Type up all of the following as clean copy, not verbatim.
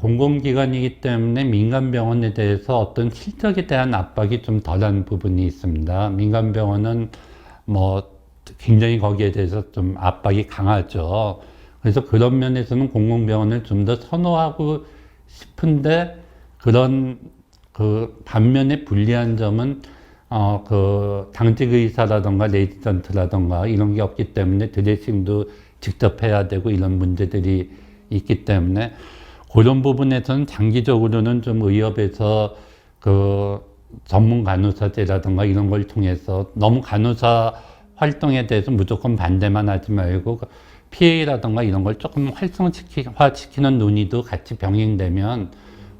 공공기관이기 때문에 민간병원에 대해서 어떤 실적에 대한 압박이 좀 덜한 부분이 있습니다. 민간병원은 뭐 굉장히 거기에 대해서 좀 압박이 강하죠. 그래서 그런 면에서는 공공병원을 좀 더 선호하고 싶은데, 그런 그 반면에 불리한 점은 그 당직 의사라던가 레지던트라던가 이런 게 없기 때문에 드레싱도 직접 해야 되고 이런 문제들이 있기 때문에, 그런 부분에서는 장기적으로는 좀 의협에서 그 전문 간호사제라든가 이런 걸 통해서 너무 간호사 활동에 대해서 무조건 반대만 하지 말고 PA라든가 이런 걸 조금 활성화시키는 논의도 같이 병행되면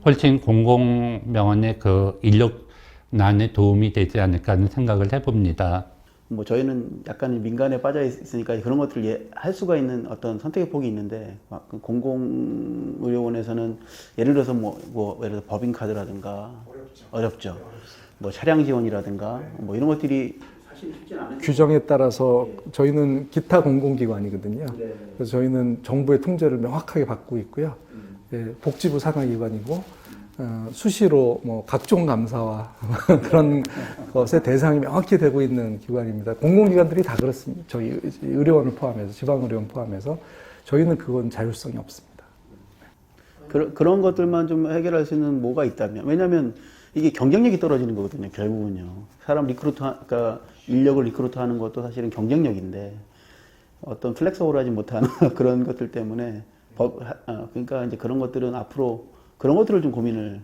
훨씬 공공병원의 그 인력난에 도움이 되지 않을까 하는 생각을 해봅니다. 뭐 저희는 약간 민간에 빠져 있으니까 그런 것들을 할 수가 있는 어떤 선택의 폭이 있는데, 공공의료원에서는 예를 들어서 예를 들어 법인카드라든가 어렵죠. 뭐 차량 지원이라든가 뭐 이런 것들이 사실 쉽지는 않은 규정에 따라서 저희는 기타 공공기관이거든요. 그래서 저희는 정부의 통제를 명확하게 받고 있고요. 복지부 산하기관이고 수시로 뭐 각종 감사와 그런 것의 대상이 명확히 되고 있는 기관입니다. 공공기관들이 다 그렇습니다. 저희 의료원을 포함해서, 지방의료원 포함해서 저희는 그건 자율성이 없습니다. 그런 것들만 좀 해결할 수 있는 뭐가 있다면, 왜냐하면 이게 경쟁력이 떨어지는 거거든요. 결국은요. 사람 그러니까 인력을 리크루트하는 것도 사실은 경쟁력인데, 어떤 플렉서블하지 못하는 그런 것들 때문에 그러니까 이제 그런 것들은 앞으로 그런 것들을 좀 고민을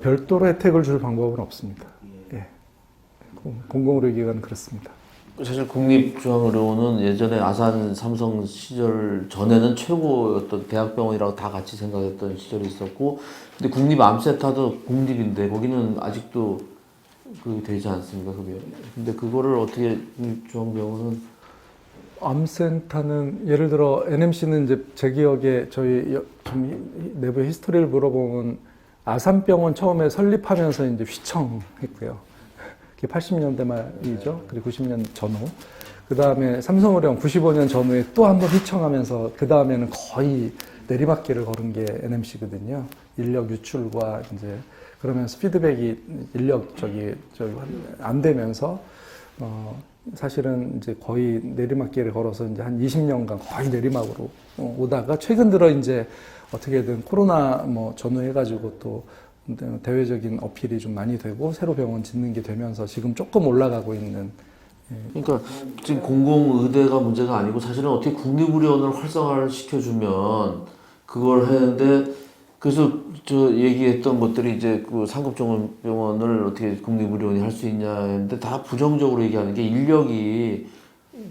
별도로 혜택을 줄 방법은 없습니다. 예. 공공의료기관은 그렇습니다. 사실 국립중앙의료원은 예전에 아산 삼성 시절 전에는 최고 어떤 대학병원이라고 다 같이 생각했던 시절이 있었고, 근데 국립암센터도 공립인데 거기는 아직도 그 되지 않습니까, 그게? 근데 그거를 어떻게 국립중앙병원은 암센터는 예를 들어 NMC는 이제 제 기억에 저희 좀 내부 히스토리를 물어보면 아산병원 처음에 설립하면서 이제 휘청했고요. 그게 80년대 말이죠. 그리고 90년 전후. 그 다음에 삼성의료원 95년 전후에 또 한 번 휘청하면서 그 다음에는 거의 내리막길을 걸은 게 NMC거든요. 인력 유출과 이제 그러면서 피드백이 안 되면서 사실은 이제 거의 내리막길을 걸어서 이제 한 20년간 거의 내리막으로 오다가 최근 들어 이제 어떻게든 코로나 뭐 전후해가지고 또 대외적인 어필이 좀 많이 되고 새로 병원 짓는 게 되면서 지금 조금 올라가고 있는. 그러니까 지금 공공의대가 문제가 아니고 사실은 어떻게 국립의료원을 활성화를 시켜주면 그걸 하는데, 그래서 저 얘기했던 것들이 이제 그 상급종합병원을 어떻게 국립의료원이 할 수 있냐 했는데 다 부정적으로 얘기하는 게 인력이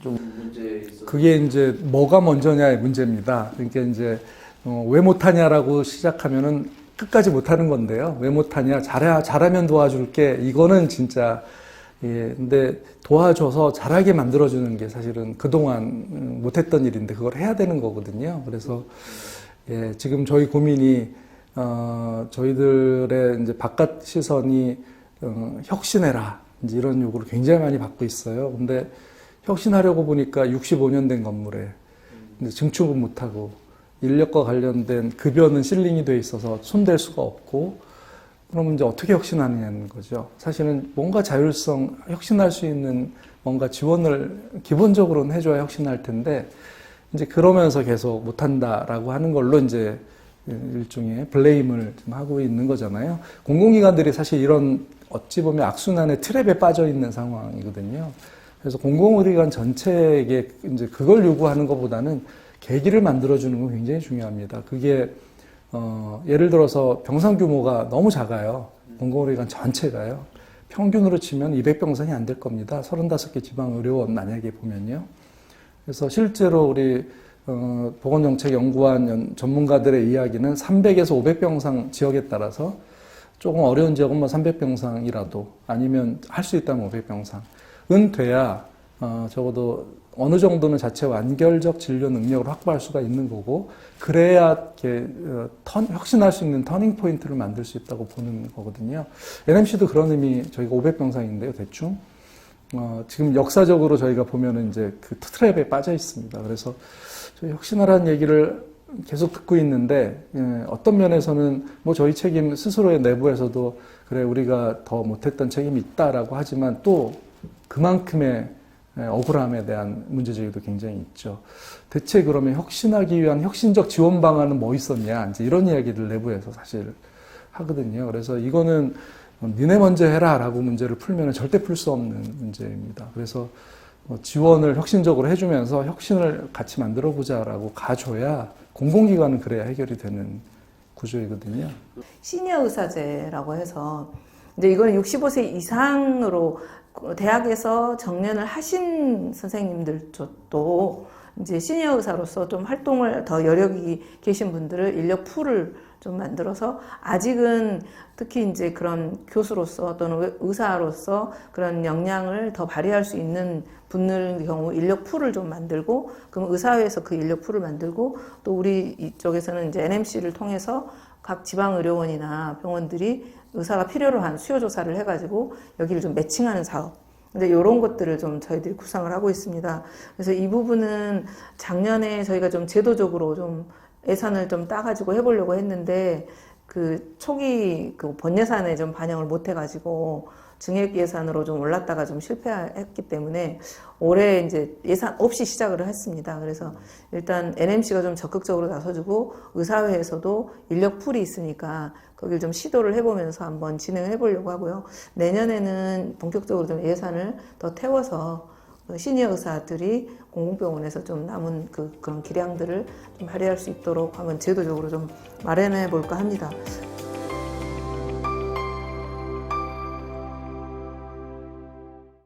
좀 문제 있어. 그게 이제 뭐가 먼저냐의 문제입니다. 그러니까 이제 왜 못하냐라고 시작하면은 끝까지 못하는 건데요. 왜 못하냐? 잘하면 도와줄게. 이거는 진짜 근데 도와줘서 잘하게 만들어주는 게 사실은 그동안 못했던 일인데 그걸 해야 되는 거거든요. 그래서 지금 저희 고민이 저희들의 이제 바깥 시선이 혁신해라 이제 이런 요구를 굉장히 많이 받고 있어요. 근데 혁신하려고 보니까 65년 된 건물에 이제 증축은 못하고 인력과 관련된 급여는 실링이 돼 있어서 손댈 수가 없고, 그러면 이제 어떻게 혁신하느냐는 거죠. 사실은 뭔가 자율성, 혁신할 수 있는 뭔가 지원을 기본적으로는 해줘야 혁신할 텐데, 이제 그러면서 계속 못한다라고 하는 걸로 이제 일종의 블레임을 좀 하고 있는 거잖아요. 공공기관들이 사실 이런 어찌 보면 악순환의 트랩에 빠져 있는 상황이거든요. 그래서 공공의료기관 전체에게 이제 그걸 요구하는 것보다는 계기를 만들어주는 건 굉장히 중요합니다. 그게 예를 들어서 병상 규모가 너무 작아요. 공공의료기관 전체가요. 평균으로 치면 200병상이 안 될 겁니다. 35개 지방의료원 만약에 보면요. 그래서 실제로 우리 보건정책연구원 전문가들의 이야기는 300에서 500병상 지역에 따라서 조금 어려운 지역은 뭐 300병상이라도 아니면 할 수 있다면 500병상은 돼야 적어도 어느 정도는 자체 완결적 진료 능력을 확보할 수가 있는 거고, 그래야 이렇게 혁신할 수 있는 터닝 포인트를 만들 수 있다고 보는 거거든요. NMC도 그런 의미, 저희가 500병상인데요, 대충. 지금 역사적으로 저희가 보면은 이제 그 트랩에 빠져 있습니다. 그래서 저희 혁신하라는 얘기를 계속 듣고 있는데 어떤 면에서는 뭐 저희 책임 스스로의 내부에서도 그래 우리가 더 못했던 책임이 있다라고 하지만 또 그만큼의 억울함에 대한 문제제기도 굉장히 있죠. 대체 그러면 혁신하기 위한 혁신적 지원 방안은 뭐 있었냐 이제 이런 이야기를 내부에서 사실 하거든요. 그래서 이거는 니네 먼저 해라라고 문제를 풀면 절대 풀 수 없는 문제입니다. 그래서 지원을 혁신적으로 해주면서 혁신을 같이 만들어보자라고 가줘야 공공기관은 그래야 해결이 되는 구조이거든요. 시니어 의사제라고 해서 이제 이거는 65세 이상으로 대학에서 정년을 하신 선생님들도 이제 시니어 의사로서 좀 활동을 더 여력이 계신 분들을 인력 풀을 좀 만들어서 아직은 특히 이제 그런 교수로서 또는 의사로서 그런 역량을 더 발휘할 수 있는 분들 경우 인력 풀을 좀 만들고 그럼 의사회에서 그 인력 풀을 만들고 또 우리 이쪽에서는 이제 NMC를 통해서 각 지방의료원이나 병원들이 의사가 필요로 한 수요 조사를 해가지고 여기를 좀 매칭하는 사업. 근데 이런 것들을 좀 저희들이 구상을 하고 있습니다. 그래서 이 부분은 작년에 저희가 좀 제도적으로 좀 예산을 좀 따가지고 해보려고 했는데 그 초기 그 본 예산에 좀 반영을 못 해가지고 증액 예산으로 좀 올랐다가 좀 실패했기 때문에 올해 이제 예산 없이 시작을 했습니다. 그래서 일단 NMC가 좀 적극적으로 나서주고 의사회에서도 인력 풀이 있으니까 거기를 좀 시도를 해보면서 한번 진행을 해보려고 하고요. 내년에는 본격적으로 좀 예산을 더 태워서 시니어 의사들이 공공병원에서 좀 남은 그런 기량들을 좀 발휘할 수 있도록 한번 제도적으로 좀 마련해 볼까 합니다.